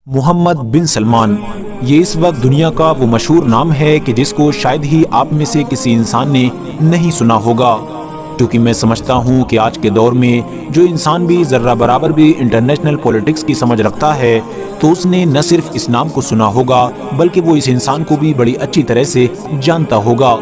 मोहम्मद बिन सलमान ये इस वक्त दुनिया का वो मशहूर नाम है कि जिसको शायद ही आप में से किसी इंसान ने नहीं सुना होगा। क्योंकि मैं समझता हूँ कि आज के दौर में जो इंसान भी ज़र्रा बराबर भी इंटरनेशनल पॉलिटिक्स की समझ रखता है तो उसने न सिर्फ इस नाम को सुना होगा बल्कि वो इस इंसान को भी बड़ी अच्छी तरह से जानता होगा।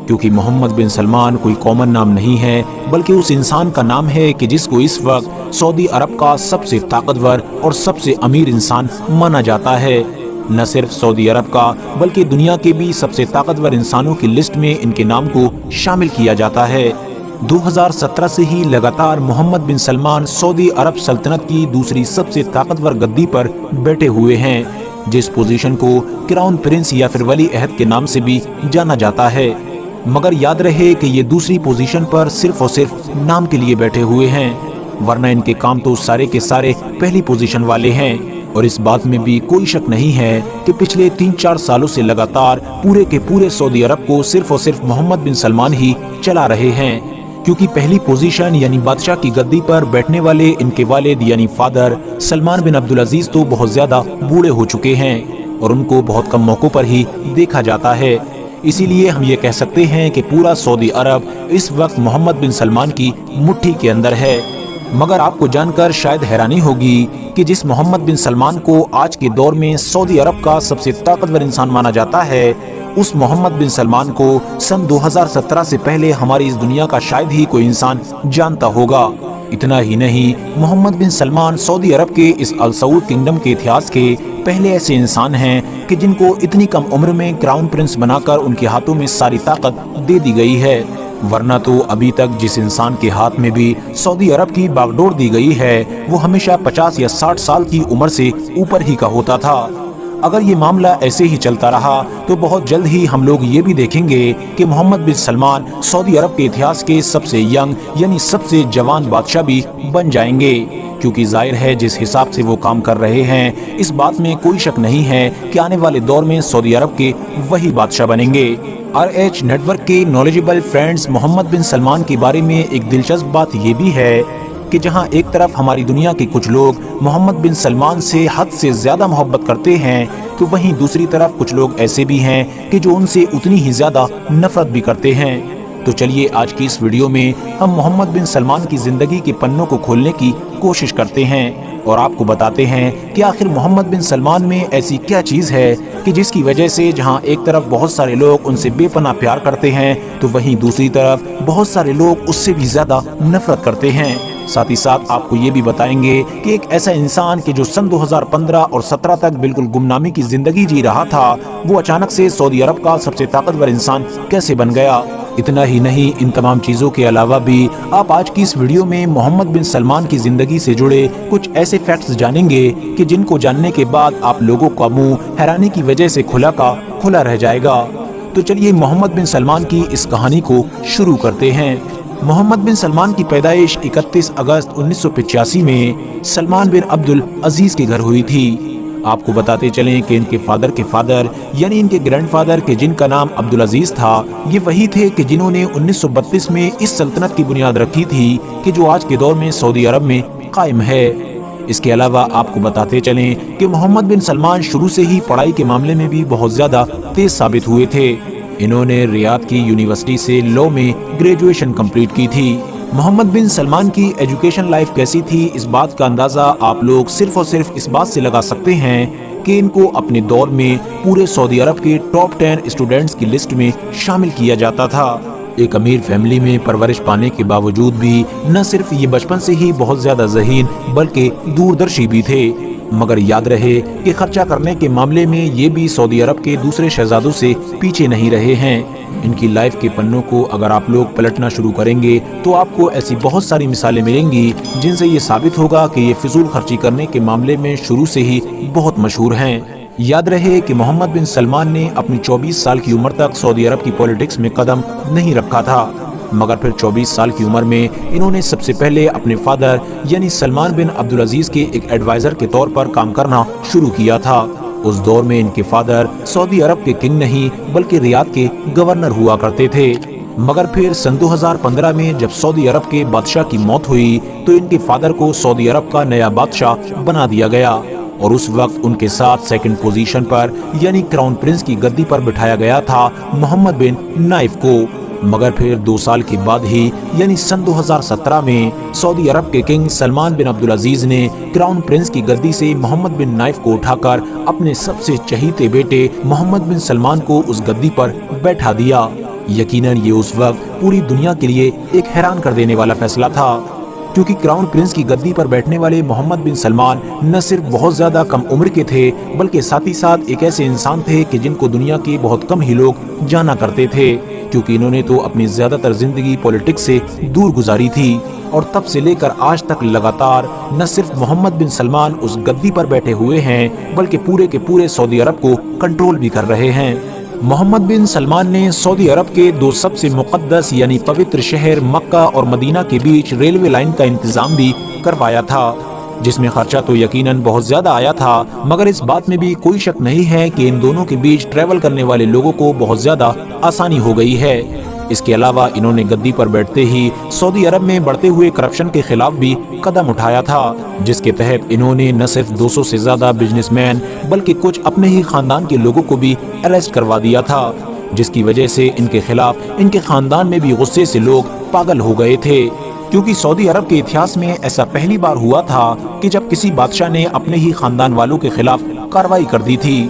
क्योंकि मोहम्मद बिन सलमान कोई कॉमन नाम नहीं है बल्कि उस इंसान का नाम है कि जिसको इस वक्त सऊदी अरब का सबसे ताकतवर और सबसे अमीर इंसान माना जाता है। न सिर्फ सऊदी अरब का बल्कि दुनिया के भी सबसे ताकतवर इंसानों की लिस्ट में इनके नाम को शामिल किया जाता है। 2017 से ही लगातार मोहम्मद बिन सलमान सऊदी अरब सल्तनत की दूसरी सबसे ताकतवर गद्दी पर बैठे हुए हैं, जिस पोजीशन को क्राउन प्रिंस या फिर वली अहद के नाम से भी जाना जाता है। मगर याद रहे कि ये दूसरी पोजीशन पर सिर्फ और सिर्फ नाम के लिए बैठे हुए हैं, वरना इनके काम तो सारे के सारे पहली पोजीशन वाले हैं। और इस बात में भी कोई शक नहीं है कि पिछले 3-4 सालों से लगातार पूरे के पूरे सऊदी अरब को सिर्फ और सिर्फ मोहम्मद बिन सलमान ही चला रहे हैं। क्योंकि पहली पोजीशन यानी बादशाह की गद्दी पर बैठने वाले इनके वालिद यानी फादर सलमान बिन अब्दुल अजीज तो बहुत ज्यादा बूढ़े हो चुके हैं और उनको बहुत कम मौकों पर ही देखा जाता है। इसीलिए हम ये कह सकते हैं कि पूरा सऊदी अरब इस वक्त मोहम्मद बिन सलमान की मुट्ठी के अंदर है। मगर आपको जानकर शायद हैरानी होगी कि जिस मोहम्मद बिन सलमान को आज के दौर में सऊदी अरब का सबसे ताकतवर इंसान माना जाता है, उस मोहम्मद बिन सलमान को सन 2017 से पहले हमारी इस दुनिया का शायद ही कोई इंसान जानता होगा। इतना ही नहीं, मोहम्मद बिन सलमान सऊदी अरब के इस अल सऊद किंगडम के इतिहास के पहले ऐसे इंसान हैं कि जिनको इतनी कम उम्र में क्राउन प्रिंस बनाकर उनके हाथों में सारी ताकत दे दी गई है। वरना तो अभी तक जिस इंसान के हाथ में भी सऊदी अरब की बागडोर दी गई है वो हमेशा 50 या 60 साल की उम्र से ऊपर ही का होता था। अगर ये मामला ऐसे ही चलता रहा तो बहुत जल्द ही हम लोग ये भी देखेंगे कि मोहम्मद बिन सलमान सऊदी अरब के इतिहास के सबसे यंग यानी सबसे जवान बादशाह भी बन जाएंगे। क्योंकि जाहिर है जिस हिसाब से वो काम कर रहे हैं इस बात में कोई शक नहीं है कि आने वाले दौर में सऊदी अरब के वही बादशाह बनेंगे। RH नेटवर्क के नॉलेजेबल फ्रेंड्स, मोहम्मद बिन सलमान के बारे में एक दिलचस्प बात ये भी है कि जहां एक तरफ हमारी दुनिया के कुछ लोग मोहम्मद बिन सलमान से हद से ज्यादा मोहब्बत करते हैं तो वहीं दूसरी तरफ कुछ लोग ऐसे भी हैं कि जो उनसे उतनी ही ज्यादा नफरत भी करते हैं। तो चलिए आज की इस वीडियो में हम मोहम्मद बिन सलमान की जिंदगी के पन्नों को खोलने की कोशिश करते हैं और आपको बताते हैं कि आखिर मोहम्मद बिन सलमान में ऐसी क्या चीज है कि जिसकी वजह से जहां एक तरफ बहुत सारे लोग उनसे बेपनाह प्यार करते हैं तो वहीं दूसरी तरफ बहुत सारे लोग उससे भी ज्यादा नफरत करते हैं। साथ ही साथ आपको ये भी बताएंगे कि एक ऐसा इंसान कि जो सन 2015 और 17 तक बिल्कुल गुमनामी की जिंदगी जी रहा था वो अचानक से सऊदी अरब का सबसे ताकतवर इंसान कैसे बन गया। इतना ही नहीं, इन तमाम चीजों के अलावा भी आप आज की इस वीडियो में मोहम्मद बिन सलमान की जिंदगी से जुड़े कुछ ऐसे फैक्ट्स जानेंगे कि जिनको जानने के बाद आप लोगों का मुंह हैरानी की वजह से खुला का खुला रह जाएगा। तो चलिए मोहम्मद बिन सलमान की इस कहानी को शुरू करते हैं। मोहम्मद बिन सलमान की पैदाइश 31 अगस्त 1985 में सलमान बिन अब्दुल अजीज के घर हुई थी। आपको बताते चलें कि इनके फादर यानी इनके ग्रैंडफादर के जिनका नाम अब्दुल अजीज था ये वही थे कि जिन्होंने 1932 में इस सल्तनत की बुनियाद रखी थी कि जो आज के दौर में सऊदी अरब में कायम है। इसके अलावा आपको बताते चलें कि मोहम्मद बिन सलमान शुरू से ही पढ़ाई के मामले में भी बहुत ज्यादा तेज साबित हुए थे। इन्होंने रियाद की यूनिवर्सिटी से लॉ में ग्रेजुएशन कंप्लीट की थी। मोहम्मद बिन सलमान की एजुकेशन लाइफ कैसी थी इस बात का अंदाजा आप लोग सिर्फ और सिर्फ इस बात से लगा सकते हैं कि इनको अपने दौर में पूरे सऊदी अरब के टॉप 10 स्टूडेंट्स की लिस्ट में शामिल किया जाता था। एक अमीर फैमिली में परवरिश पाने के बावजूद भी न सिर्फ ये बचपन से ही बहुत ज्यादा ज़हीन बल्कि दूरदर्शी भी थे। मगर याद रहे कि खर्चा करने के मामले में ये भी सऊदी अरब के दूसरे शहजादों से पीछे नहीं रहे हैं। इनकी लाइफ के पन्नों को अगर आप लोग पलटना शुरू करेंगे तो आपको ऐसी बहुत सारी मिसालें मिलेंगी जिनसे ये साबित होगा कि ये फिजूल खर्ची करने के मामले में शुरू से ही बहुत मशहूर हैं। याद रहे कि मोहम्मद बिन सलमान ने अपनी 24 साल की उम्र तक सऊदी अरब की पॉलिटिक्स में कदम नहीं रखा था, मगर फिर 24 साल की उम्र में इन्होंने सबसे पहले अपने फादर यानी सलमान बिन अब्दुल अजीज के एक एडवाइजर के तौर पर काम करना शुरू किया था। उस दौर में इनके फादर सऊदी अरब के किंग नहीं बल्कि रियाद के गवर्नर हुआ करते थे। मगर फिर सन 2015 में जब सऊदी अरब के बादशाह की मौत हुई तो इनके फादर को सऊदी अरब का नया बादशाह बना दिया गया اور اس وقت ان کے ساتھ سیکنڈ پوزیشن پر یعنی کراؤن پرنس کی گدی پر بٹھایا گیا تھا محمد بن نائف کو۔ مگر پھر 2 سال کے بعد ہی یعنی سن 2017 میں سعودی عرب کے کنگ سلمان بن عبدالعزیز نے کراؤن پرنس کی گدی سے محمد بن نائف کو اٹھا کر اپنے سب سے چہیتے بیٹے محمد بن سلمان کو اس گدی پر بیٹھا دیا۔ یقیناً یہ اس وقت پوری دنیا کے لیے ایک حیران کر دینے والا فیصلہ تھا، کیونکہ کراؤن پرنس کی گدی پر بیٹھنے والے محمد بن سلمان نہ صرف بہت زیادہ کم عمر کے تھے بلکہ ساتھ ہی ساتھ ایک ایسے انسان تھے کہ جن کو دنیا کے بہت کم ہی لوگ جانا کرتے تھے، کیونکہ انہوں نے تو اپنی زیادہ تر زندگی پولیٹکس سے دور گزاری تھی، اور تب سے لے کر آج تک لگاتار نہ صرف محمد بن سلمان اس گدی پر بیٹھے ہوئے ہیں بلکہ پورے کے پورے سعودی عرب کو کنٹرول بھی کر رہے ہیں۔ محمد بن سلمان نے سعودی عرب کے 2 سب سے مقدس یعنی پوتر شہر مکہ اور مدینہ کے بیچ ریلوے لائن کا انتظام بھی کروایا تھا، جس میں خرچہ تو یقیناً بہت زیادہ آیا تھا، مگر اس بات میں بھی کوئی شک نہیں ہے کہ ان دونوں کے بیچ ٹریول کرنے والے لوگوں کو بہت زیادہ آسانی ہو گئی ہے۔ اس کے علاوہ انہوں نے گدی پر بیٹھتے ہی سعودی عرب میں بڑھتے ہوئے کرپشن کے خلاف بھی قدم اٹھایا تھا، جس کے تحت انہوں نے نہ صرف 200 سے زیادہ بزنس مین بلکہ کچھ اپنے ہی خاندان کے لوگوں کو بھی اریسٹ کروا دیا تھا، جس کی وجہ سے ان کے خلاف ان کے خاندان میں بھی غصے سے لوگ پاگل ہو گئے تھے، کیونکہ سعودی عرب کے اتہاس میں ایسا پہلی بار ہوا تھا کہ جب کسی بادشاہ نے اپنے ہی خاندان والوں کے خلاف کارروائی کر دی تھی۔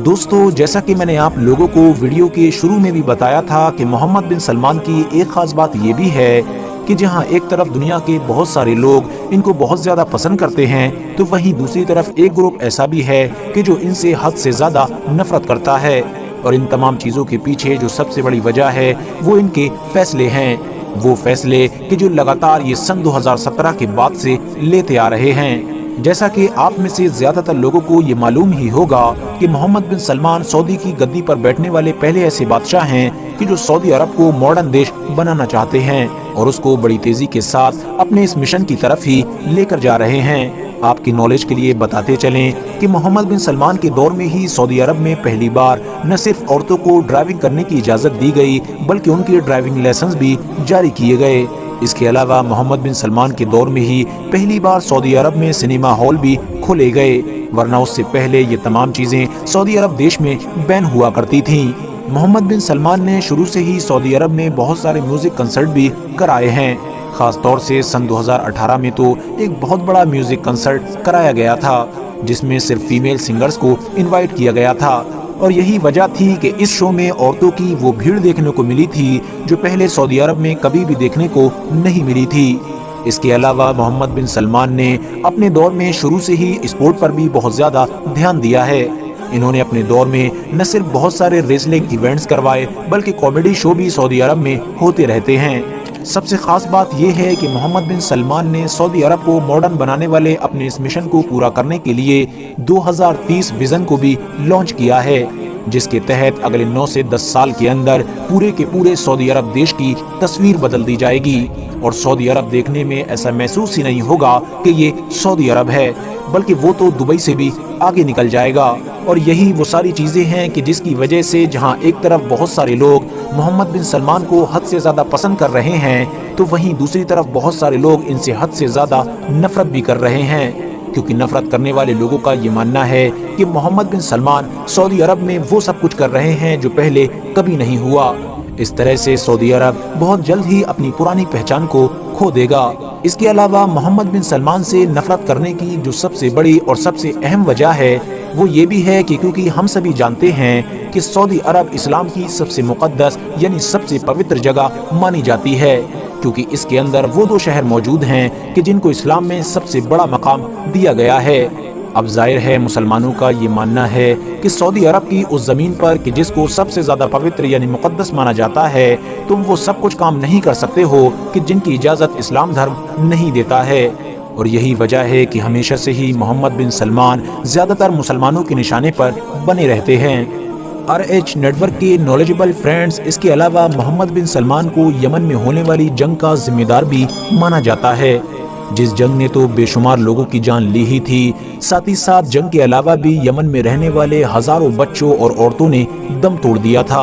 دوستو، جیسا کہ میں نے آپ لوگوں کو ویڈیو کے شروع میں بھی بتایا تھا کہ محمد بن سلمان کی ایک خاص بات یہ بھی ہے کہ جہاں ایک طرف دنیا کے بہت سارے لوگ ان کو بہت زیادہ پسند کرتے ہیں تو وہیں دوسری طرف ایک گروپ ایسا بھی ہے کہ جو ان سے حد سے زیادہ نفرت کرتا ہے، اور ان تمام چیزوں کے پیچھے جو سب سے بڑی وجہ ہے وہ ان کے فیصلے ہیں، وہ فیصلے کہ جو لگاتار یہ سن 2017 کے بعد سے لیتے آ رہے ہیں۔ جیسا کہ آپ میں سے زیادہ تر لوگوں کو یہ معلوم ہی ہوگا کہ محمد بن سلمان سعودی کی گدی پر بیٹھنے والے پہلے ایسے بادشاہ ہیں کہ جو سعودی عرب کو ماڈرن دیش بنانا چاہتے ہیں اور اس کو بڑی تیزی کے ساتھ اپنے اس مشن کی طرف ہی لے کر جا رہے ہیں۔ آپ کی نالج کے لیے بتاتے چلیں کہ محمد بن سلمان کے دور میں ہی سعودی عرب میں پہلی بار نہ صرف عورتوں کو ڈرائیونگ کرنے کی اجازت دی گئی بلکہ ان کے ڈرائیونگ لائسنس بھی جاری کیے گئے۔ اس کے علاوہ محمد بن سلمان کے دور میں ہی پہلی بار سعودی عرب میں سنیما ہال بھی کھولے گئے، ورنہ اس سے پہلے یہ تمام چیزیں سعودی عرب دیش میں بین ہوا کرتی تھیں۔ محمد بن سلمان نے شروع سے ہی سعودی عرب میں بہت سارے میوزک کنسرٹ بھی کرائے ہیں، خاص طور سے سن 2018 میں تو ایک بہت بڑا میوزک کنسرٹ کرایا گیا تھا جس میں صرف فیمیل سنگرز کو انوائٹ کیا گیا تھا، اور یہی وجہ تھی کہ اس شو میں عورتوں کی وہ بھیڑ دیکھنے کو ملی تھی جو پہلے سعودی عرب میں کبھی بھی دیکھنے کو نہیں ملی تھی۔ اس کے علاوہ محمد بن سلمان نے اپنے دور میں شروع سے ہی اسپورٹ پر بھی بہت زیادہ دھیان دیا ہے۔ انہوں نے اپنے دور میں نہ صرف بہت سارے ریسلنگ ایونٹس کروائے بلکہ کامیڈی شو بھی سعودی عرب میں ہوتے رہتے ہیں۔ سب سے خاص بات یہ ہے کہ محمد بن سلمان نے سعودی عرب کو ماڈرن بنانے والے اپنے اس مشن کو پورا کرنے کے لیے 2030 ویژن کو بھی لانچ کیا ہے، جس کے تحت اگلے 9 سے 10 سال کے اندر پورے کے پورے سعودی عرب دیش کی تصویر بدل دی جائے گی، اور سعودی عرب دیکھنے میں ایسا محسوس ہی نہیں ہوگا کہ یہ سعودی عرب ہے، بلکہ وہ تو دبئی سے بھی آگے نکل جائے گا۔ اور یہی وہ ساری چیزیں ہیں کہ جس کی وجہ سے جہاں ایک طرف بہت سارے لوگ محمد بن سلمان کو حد سے زیادہ پسند کر رہے ہیں تو وہیں دوسری طرف بہت سارے لوگ ان سے حد سے زیادہ نفرت بھی کر رہے ہیں، کیونکہ نفرت کرنے والے لوگوں کا یہ ماننا ہے کہ محمد بن سلمان سعودی عرب میں وہ سب کچھ کر رہے ہیں جو پہلے کبھی نہیں ہوا۔ اس طرح سے سعودی عرب بہت جلد ہی اپنی پرانی پہچان کو کھو دے گا۔ اس کے علاوہ محمد بن سلمان سے نفرت کرنے کی جو سب سے بڑی اور سب سے اہم وجہ ہے وہ یہ بھی ہے کہ کیونکہ ہم سبھی جانتے ہیں کہ سعودی عرب اسلام کی سب سے مقدس یعنی سب سے پوتر جگہ مانی جاتی ہے، کیونکہ اس کے اندر وہ 2 شہر موجود ہیں کہ جن کو اسلام میں سب سے بڑا مقام دیا گیا ہے۔ اب ظاہر ہے مسلمانوں کا یہ ماننا ہے کہ سعودی عرب کی اس زمین پر کہ جس کو سب سے زیادہ پوتر یعنی مقدس مانا جاتا ہے تم وہ سب کچھ کام نہیں کر سکتے ہو کہ جن کی اجازت اسلام دھرم نہیں دیتا ہے، اور یہی وجہ ہے کہ ہمیشہ سے ہی محمد بن سلمان زیادہ تر مسلمانوں کے نشانے پر بنے رہتے ہیں۔ RH نیٹ ورک کے نالجبل فرینڈز، اس کے علاوہ محمد بن سلمان کو یمن میں ہونے والی جنگ کا ذمہ دار بھی مانا جاتا ہے، جس جنگ نے تو بے شمار لوگوں کی جان لی ہی تھی، ساتھ ہی ساتھ جنگ کے علاوہ بھی یمن میں رہنے والے ہزاروں بچوں اور عورتوں نے دم توڑ دیا تھا،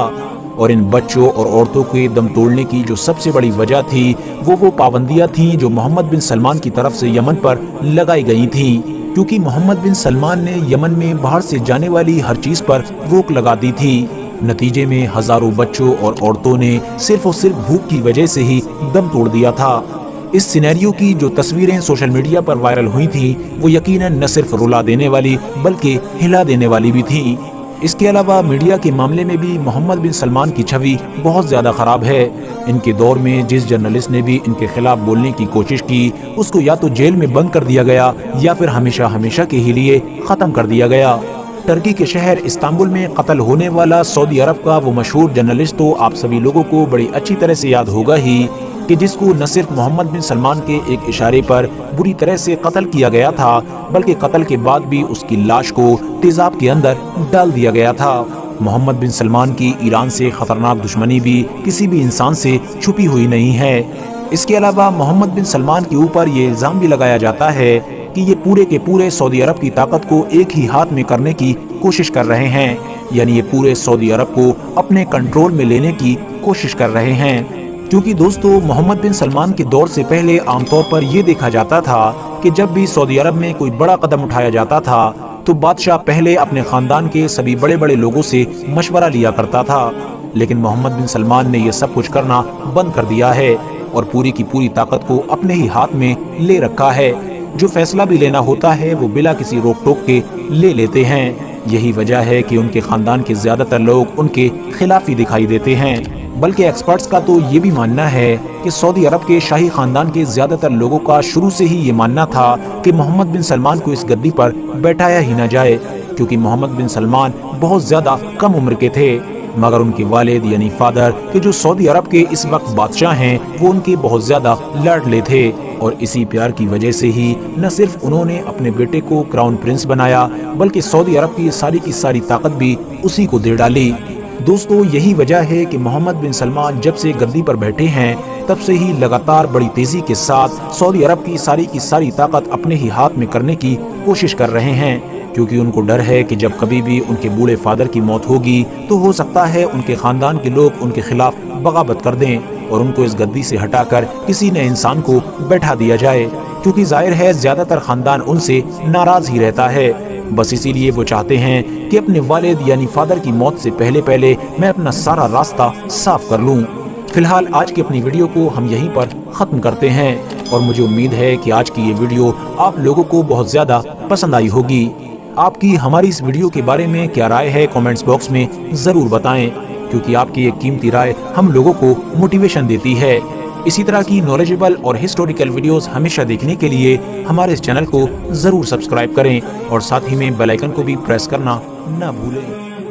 اور ان بچوں اور عورتوں کے دم توڑنے کی جو سب سے بڑی وجہ تھی وہ پابندیاں تھیں جو محمد بن سلمان کی طرف سے یمن پر لگائی گئی تھیں، क्योंकि मोहम्मद बिन सलमान ने यमन में बाहर से जाने वाली हर चीज पर रोक लगा दी थी। नतीजे में हजारों बच्चों और औरतों ने सिर्फ और सिर्फ भूख की वजह से ही दम तोड़ दिया था। इस सिनेरियो की जो तस्वीरें सोशल मीडिया पर वायरल हुई थी वो यकीनन न सिर्फ रुला देने वाली बल्कि हिला देने वाली भी थी। इसके अलावा मीडिया के मामले में भी मोहम्मद बिन सलमान की छवि बहुत ज़्यादा ख़राब है। इनके दौर में जिस जर्नलिस्ट ने भी इनके खिलाफ बोलने की कोशिश की उसको या तो जेल में बंद कर दिया गया या फिर हमेशा हमेशा के ही लिए ख़त्म कर दिया गया। टर्की के शहर इस्तांबुल में कत्ल होने वाला सऊदी अरब का वो मशहूर जर्नलिस्ट तो आप सभी लोगों को बड़ी अच्छी तरह से याद होगा ही, कि जिसको न सिर्फ मोहम्मद बिन सलमान के एक इशारे पर बुरी तरह से कत्ल किया गया था बल्कि कत्ल के बाद भी उसकी लाश को तेजाब के अंदर डाल दिया गया था। मोहम्मद बिन सलमान की ईरान से खतरनाक दुश्मनी भी किसी भी इंसान से छुपी हुई नहीं है। इसके अलावा मोहम्मद बिन सलमान के ऊपर ये इल्ज़ाम भी लगाया जाता है कि ये पूरे के पूरे सऊदी अरब की ताकत को एक ही हाथ में करने की कोशिश कर रहे हैं, यानी ये पूरे सऊदी अरब को अपने कंट्रोल में लेने की कोशिश कर रहे हैं। क्योंकि दोस्तों मोहम्मद बिन सलमान के दौर से पहले आमतौर पर यह देखा जाता था कि जब भी सऊदी अरब में कोई बड़ा कदम उठाया जाता था तो बादशाह पहले अपने खानदान के सभी बड़े बड़े लोगों से मशवरा लिया करता था, लेकिन मोहम्मद बिन सलमान ने यह सब कुछ करना बंद कर दिया है और पूरी की पूरी ताकत को अपने ही हाथ में ले रखा है। जो फैसला भी लेना होता है वो बिना किसी रोक टोक के ले लेते हैं। यही वजह है कि उनके खानदान के ज्यादातर लोग उनके खिलाफ ही दिखाई देते हैं। बल्कि एक्सपर्ट्स का तो ये भी मानना है कि सऊदी अरब के शाही खानदान के ज्यादातर लोगों का शुरू से ही ये मानना था कि मोहम्मद बिन सलमान को इस गद्दी पर बैठाया ही न जाए, क्योंकि मोहम्मद बिन सलमान बहुत ज्यादा कम उम्र के थे, मगर उनके वालिद यानी फादर के जो सऊदी अरब के इस वक्त बादशाह हैं वो उनके बहुत ज्यादा लाडले थे। और इसी प्यार की वजह से ही न सिर्फ उन्होंने अपने बेटे को क्राउन प्रिंस बनाया बल्कि सऊदी अरब की सारी ताकत भी उसी को दे डाली। दोस्तों यही वजह है कि मोहम्मद बिन सलमान जब से गद्दी पर बैठे हैं तब से ही लगातार बड़ी तेजी के साथ सऊदी अरब की सारी ताकत अपने ही हाथ में करने की कोशिश कर रहे हैं, क्योंकि उनको डर है कि जब कभी भी उनके बूढ़े फादर की मौत होगी तो हो सकता है उनके खानदान के लोग उनके खिलाफ बगावत कर दें और उनको इस गद्दी से हटाकर किसी नए इंसान को बैठा दिया जाए, क्योंकि जाहिर है ज्यादातर खानदान उनसे नाराज ही रहता है। बस इसीलिए वो चाहते हैं कि अपने वालिद यानी फादर की मौत से पहले मैं अपना सारा रास्ता साफ कर लूं। फिलहाल आज की अपनी वीडियो को हम यहीं पर ख़त्म करते हैं और मुझे उम्मीद है कि आज की ये वीडियो आप लोगों को बहुत ज़्यादा पसंद आई होगी। आपकी हमारी इस वीडियो के बारे में क्या राय है कमेंट्स बॉक्स में ज़रूर बताएं, क्योंकि आपकी एक कीमती राय हम लोगों को मोटिवेशन देती है। इसी तरह की नॉलेजेबल और हिस्टोरिकल वीडियोस हमेशा देखने के लिए हमारे इस चैनल को ज़रूर सब्सक्राइब करें और साथ ही में बेल आइकन को भी प्रेस करना ना भूलें।